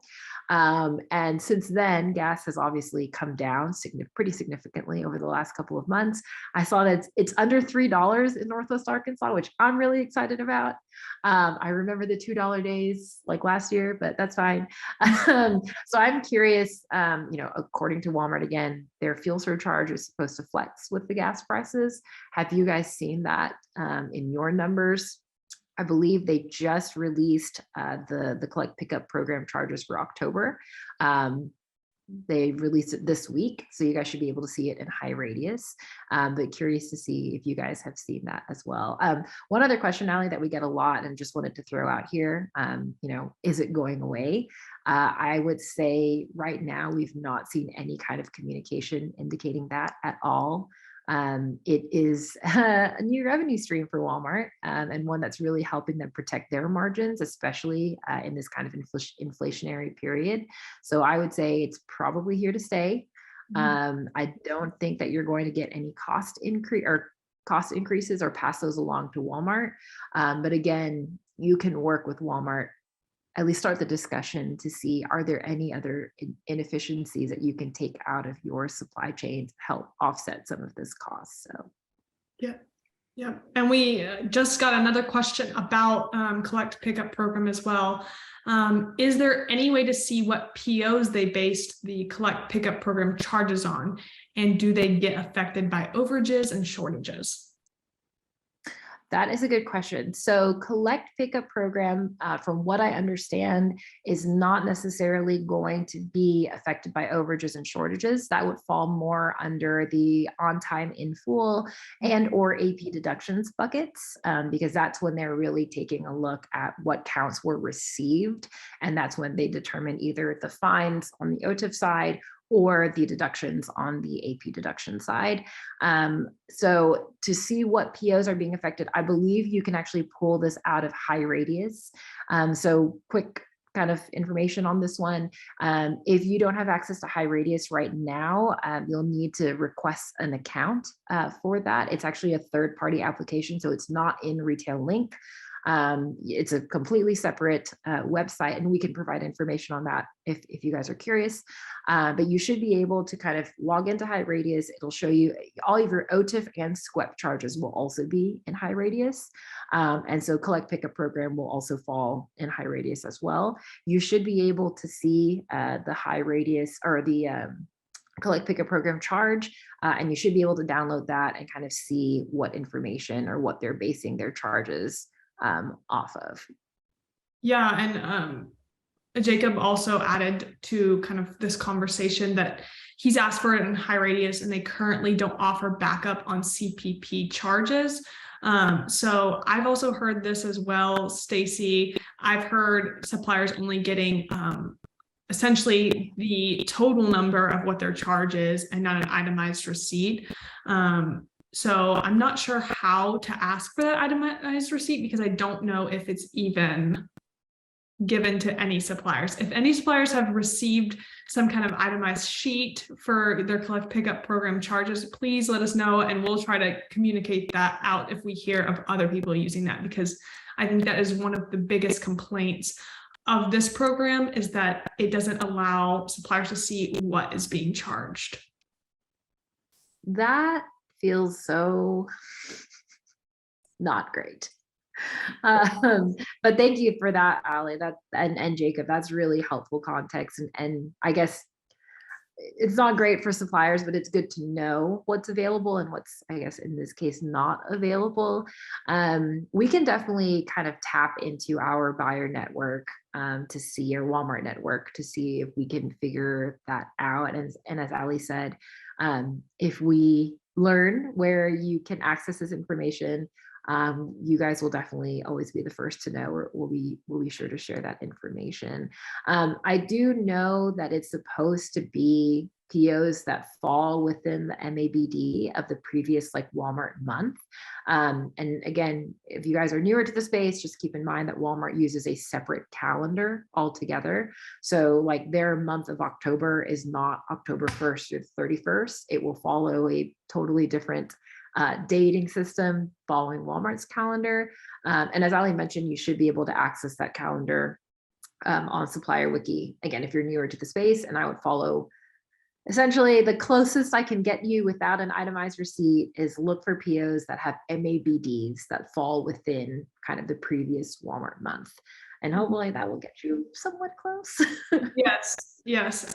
And since then, gas has obviously come down pretty significantly over the last couple of months. I saw that it's under $3 in Northwest Arkansas, which I'm really excited about. I remember the $2 days like last year, but that's fine. So I'm curious, according to Walmart, again, their fuel surcharge is supposed to flex with the gas prices. Have you guys seen that in your numbers? I believe they just released the collect pickup program charges for October. They released it this week, so you guys should be able to see it in high radius. But curious to see if you guys have seen that as well. One other question, Allie, that we get a lot and just wanted to throw out here, is it going away? I would say right now we've not seen any kind of communication indicating that at all. It is a new revenue stream for Walmart, and one that's really helping them protect their margins, especially in this kind of inflationary period. So I would say it's probably here to stay. I don't think that you're going to get any cost increases or pass those along to Walmart. But again, you can work with Walmart, at least start the discussion to see, are there any other inefficiencies that you can take out of your supply chain to help offset some of this cost? So yeah. And we just got another question about collect pickup program as well. Is there any way to see what POs they based the collect pickup program charges on, and do they get affected by overages and shortages? That is a good question. So collect pickup program, from what I understand, is not necessarily going to be affected by overages and shortages. That would fall more under the on time in full and or AP deductions buckets, because that's when they're really taking a look at what counts were received. And that's when they determine either the fines on the OTIF side or the deductions on the AP deduction side. So to see what POs are being affected, I believe you can actually pull this out of high radius. So quick kind of information on this one. If you don't have access to high radius right now, you'll need to request an account for that. It's actually a third-party application, so it's not in Retail Link. It's a completely separate website, and we can provide information on that if you guys are curious. But you should be able to kind of log into high radius. It'll show you all of your OTIF and SQEP charges will also be in high radius. And so collect pickup program will also fall in high radius as well. You should be able to see the high radius or the collect pickup program charge, and you should be able to download that and kind of see what information or what they're basing their charges off of. Yeah, and Jacob also added to kind of this conversation that he's asked for it in high radius, and they currently don't offer backup on CPP charges. So I've also heard this as well, Stacy. I've heard suppliers only getting essentially the total number of what their charge is and not an itemized receipt. So I'm not sure how to ask for that itemized receipt, because I don't know if it's even given to any suppliers. If any suppliers have received some kind of itemized sheet for their collect pickup program charges, please let us know, and we'll try to communicate that out if we hear of other people using that, because I think that is one of the biggest complaints of this program, is that it doesn't allow suppliers to see what is being charged. That feels so not great. But thank you for that, Allie. And Jacob, that's really helpful context. And I guess it's not great for suppliers, but it's good to know what's available and what's, I guess, in this case, not available. We can definitely kind of tap into our buyer network to see, our Walmart network, to see if we can figure that out. And as Allie said, if we learn where you can access this information, you guys will definitely always be the first to know, or we'll be sure to share that information. I do know that it's supposed to be POs that fall within the MABD of the previous like Walmart month. And again, if you guys are newer to the space, just keep in mind that Walmart uses a separate calendar altogether. So like their month of October is not October 1st through the 31st. It will follow a totally different dating system following Walmart's calendar. And as Ali mentioned, you should be able to access that calendar on Supplier Wiki. Again, if you're newer to the space, and I would follow essentially the closest I can get you without an itemized receipt is look for POs that have MABDs that fall within kind of the previous Walmart month. And hopefully that will get you somewhat close. Yes, yes.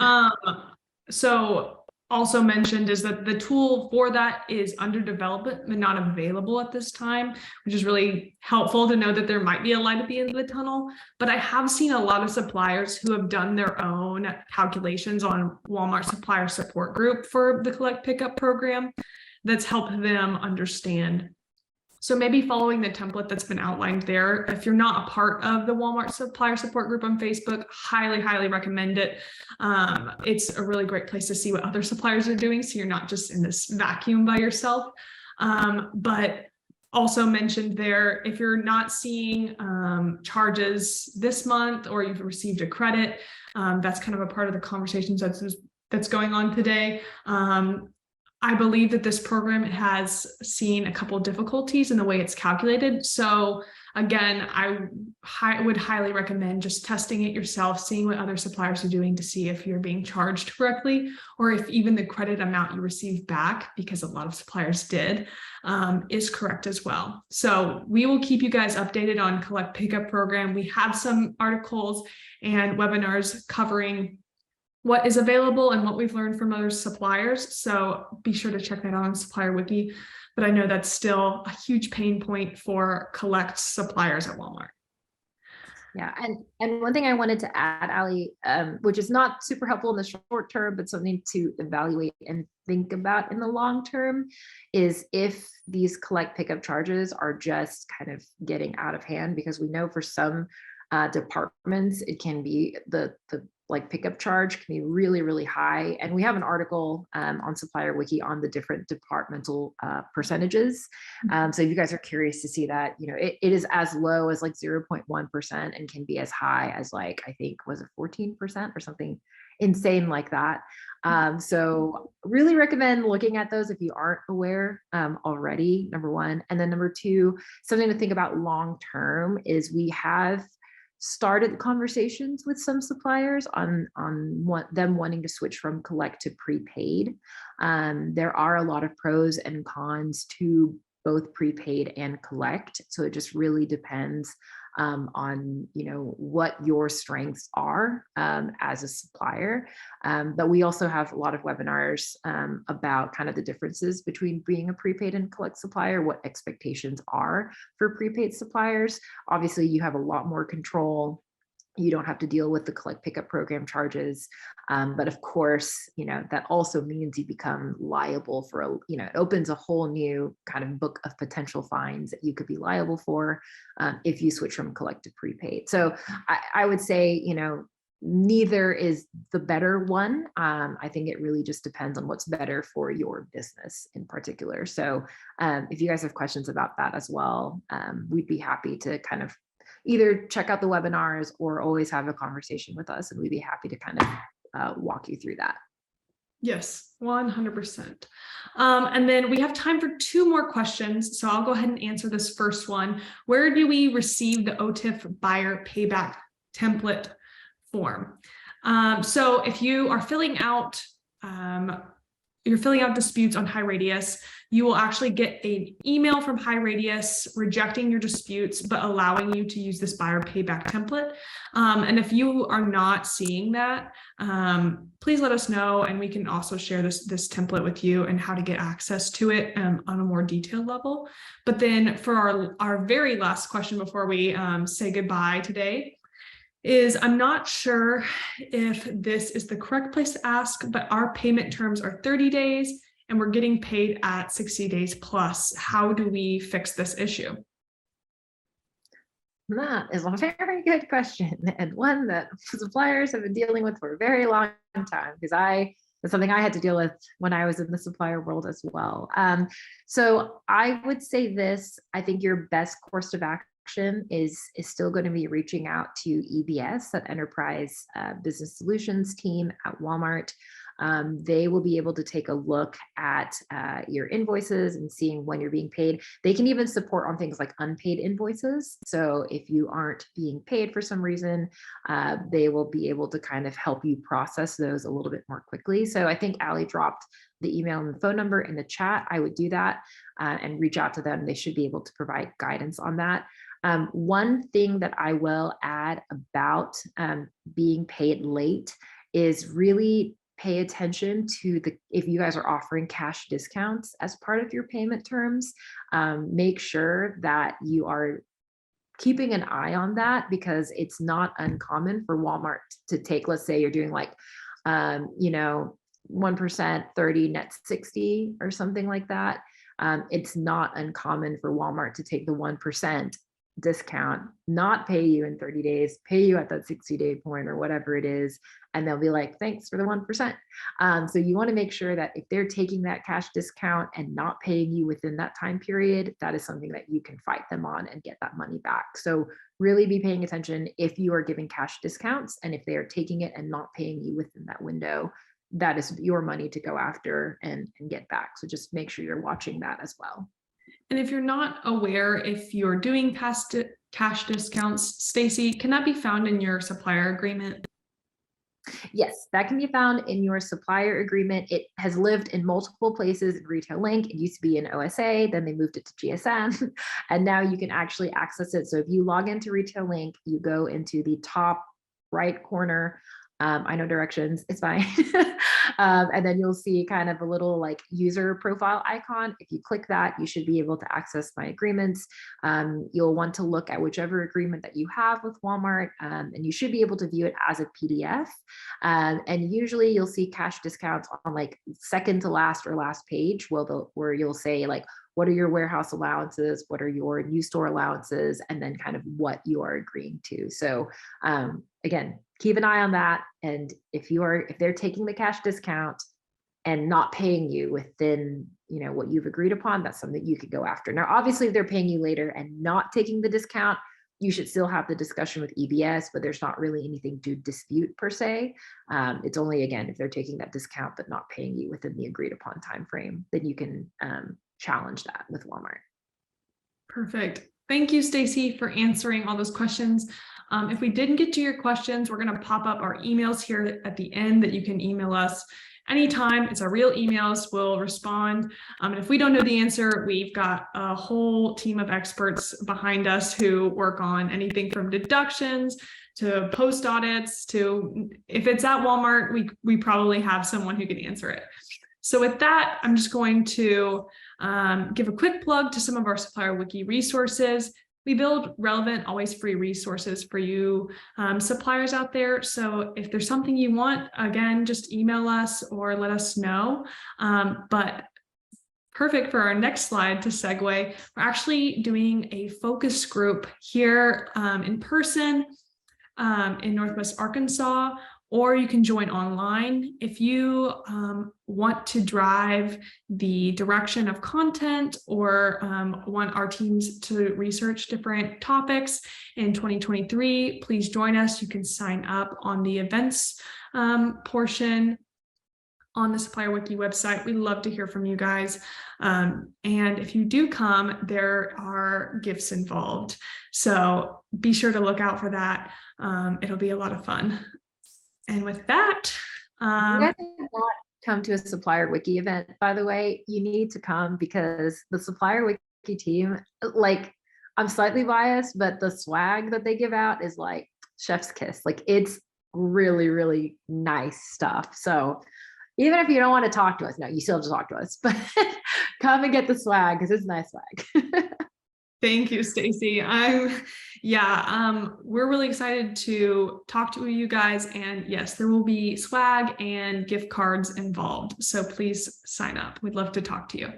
So also mentioned is that the tool for that is under development but not available at this time, which is really helpful to know that there might be a light at the end of the tunnel. But I have seen a lot of suppliers who have done their own calculations on Walmart supplier support group for the collect pickup program that's helped them understand. So maybe following the template that's been outlined there, if you're not a part of the Walmart supplier support group on Facebook, highly, highly recommend it. It's a really great place to see what other suppliers are doing, so you're not just in this vacuum by yourself. But also mentioned there, if you're not seeing charges this month or you've received a credit, that's kind of a part of the conversations that's going on today. I believe that this program has seen a couple of difficulties in the way it's calculated. So again, I would highly recommend just testing it yourself, seeing what other suppliers are doing to see if you're being charged correctly, or if even the credit amount you receive back, because a lot of suppliers did, is correct as well. So we will keep you guys updated on Collect Pickup program. We have some articles and webinars covering what is available and what we've learned from other suppliers. So be sure to check that out on Supplier Wiki. But I know that's still a huge pain point for collect suppliers at Walmart. Yeah, and one thing I wanted to add, Ali, which is not super helpful in the short term, but something to evaluate and think about in the long term, is if these collect pickup charges are just kind of getting out of hand, because we know for some departments it can be the like pickup charge can be really, really high. And we have an article on Supplier Wiki on the different departmental percentages. So if you guys are curious to see that, you know, it is as low as like 0.1% and can be as high as like, I think, was it 14% or something insane like that. So really recommend looking at those if you aren't aware already, number one. And then number two, something to think about long term is we have started conversations with some suppliers on them wanting to switch from collect to prepaid. There are a lot of pros and cons to both prepaid and collect, so it just really depends on, you know, what your strengths are as a supplier. But we also have a lot of webinars about kind of the differences between being a prepaid and collect supplier, what expectations are for prepaid suppliers. Obviously, you have a lot more control. You don't have to deal with the collect pickup program charges. But of course, you know, that also means you become liable for, you know, it opens a whole new kind of book of potential fines that you could be liable for if you switch from collect to prepaid. So I would say, you know, neither is the better one. I think it really just depends on what's better for your business in particular. So if you guys have questions about that as well, we'd be happy to kind of either check out the webinars or always have a conversation with us, and we'd be happy to kind of walk you through that. Yes, 100%. And then we have time for two more questions. So I'll go ahead and answer this first one. Where do we receive the OTIF buyer payback template form? So if you are filling out disputes on HighRadius, you will actually get an email from HighRadius rejecting your disputes, but allowing you to use this buyer payback template. And if you are not seeing that, please let us know, and we can also share this template with you and how to get access to it on a more detailed level. But then for our very last question before we say goodbye today, is I'm not sure if this is the correct place to ask, but our payment terms are 30 days and we're getting paid at 60 days plus. How do we fix this issue? That is a very good question, and one that suppliers have been dealing with for a very long time, because I That's something I had to deal with when I was in the supplier world as well. So I would say this, I think your best course of action is still going to be reaching out to EBS, that Enterprise Business Solutions team at Walmart. They will be able to take a look at your invoices and seeing when you're being paid. They can even support on things like unpaid invoices. So if you aren't being paid for some reason, they will be able to kind of help you process those a little bit more quickly. So I think Allie dropped the email and the phone number in the chat. I would do that and reach out to them. They should be able to provide guidance on that. One thing that I will add about being paid late is really pay attention to if you guys are offering cash discounts as part of your payment terms, make sure that you are keeping an eye on that, because it's not uncommon for Walmart to take, let's say you're doing like, 1%, 30, net 60 or something like that. It's not uncommon for Walmart to take the 1% discount, not pay you in 30 days, pay you at that 60-day point or whatever it is. And they'll be like, thanks for the 1%. So you want to make sure that if they're taking that cash discount and not paying you within that time period, that is something that you can fight them on and get that money back. So really be paying attention if you are giving cash discounts, and if they are taking it and not paying you within that window, that is your money to go after and get back. So just make sure you're watching that as well. And if you're not aware if you're doing past cash discounts, Stacy, can that be found in your supplier agreement? Yes, that can be found in your supplier agreement. It has lived in multiple places in Retail Link. It used to be in OSA, then they moved it to GSM, and now you can actually access it. So if you log into Retail Link, you go into the top right corner. I know directions, it's fine. And then you'll see kind of a little like user profile icon. If you click that, you should be able to access my agreements. You'll want to look at whichever agreement that you have with Walmart, and you should be able to view it as a PDF. And usually you'll see cash discounts on like second to last or last page, where you'll say like, what are your warehouse allowances? What are your new store allowances? And then kind of what you are agreeing to. So again, keep an eye on that. And if they're taking the cash discount and not paying you within, what you've agreed upon, that's something you could go after. Now, obviously, if they're paying you later and not taking the discount, you should still have the discussion with EBS, but there's not really anything to dispute per se. It's only, again, if they're taking that discount but not paying you within the agreed upon time frame, then you can challenge that with Walmart. Perfect. Thank you, Stacy, for answering all those questions. If we didn't get to your questions, we're going to pop up our emails here at the end that you can email us anytime. It's our real emails. We'll respond. And if we don't know the answer, we've got a whole team of experts behind us who work on anything from deductions to post audits to, if it's at Walmart, we probably have someone who can answer it. So with that, I'm just going to give a quick plug to some of our Supplier Wiki resources. We build relevant, always free resources for you suppliers out there. So if there's something you want, again, just email us or let us know. But perfect for our next slide to segue, we're actually doing a focus group here in person in Northwest Arkansas, or you can join online. If you want to drive the direction of content or want our teams to research different topics in 2023, please join us. You can sign up on the events portion on the Supplier Wiki website. We love to hear from you guys. And if you do come, there are gifts involved. So be sure to look out for that. It'll be a lot of fun. And with that, you guys have not come to a Supplier Wiki event, by the way, you need to come, because the Supplier Wiki team, like, I'm slightly biased, but the swag that they give out is like chef's kiss. Like, it's really, really nice stuff. So even if you don't want to talk to us, no, you still have to talk to us, but come and get the swag, because it's nice swag. Thank you, Stacy. We're really excited to talk to you guys, and yes, there will be swag and gift cards involved. So please sign up. We'd love to talk to you.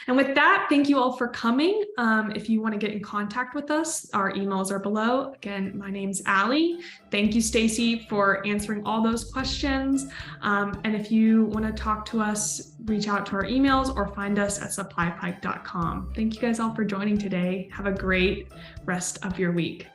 And with that, thank you all for coming. If you want to get in contact with us, our emails are below. Again, my name's Allie. Thank you, Stacy, for answering all those questions. And if you want to talk to us, reach out to our emails or find us at supplypipe.com. Thank you guys all for joining today. Have a great rest of your week.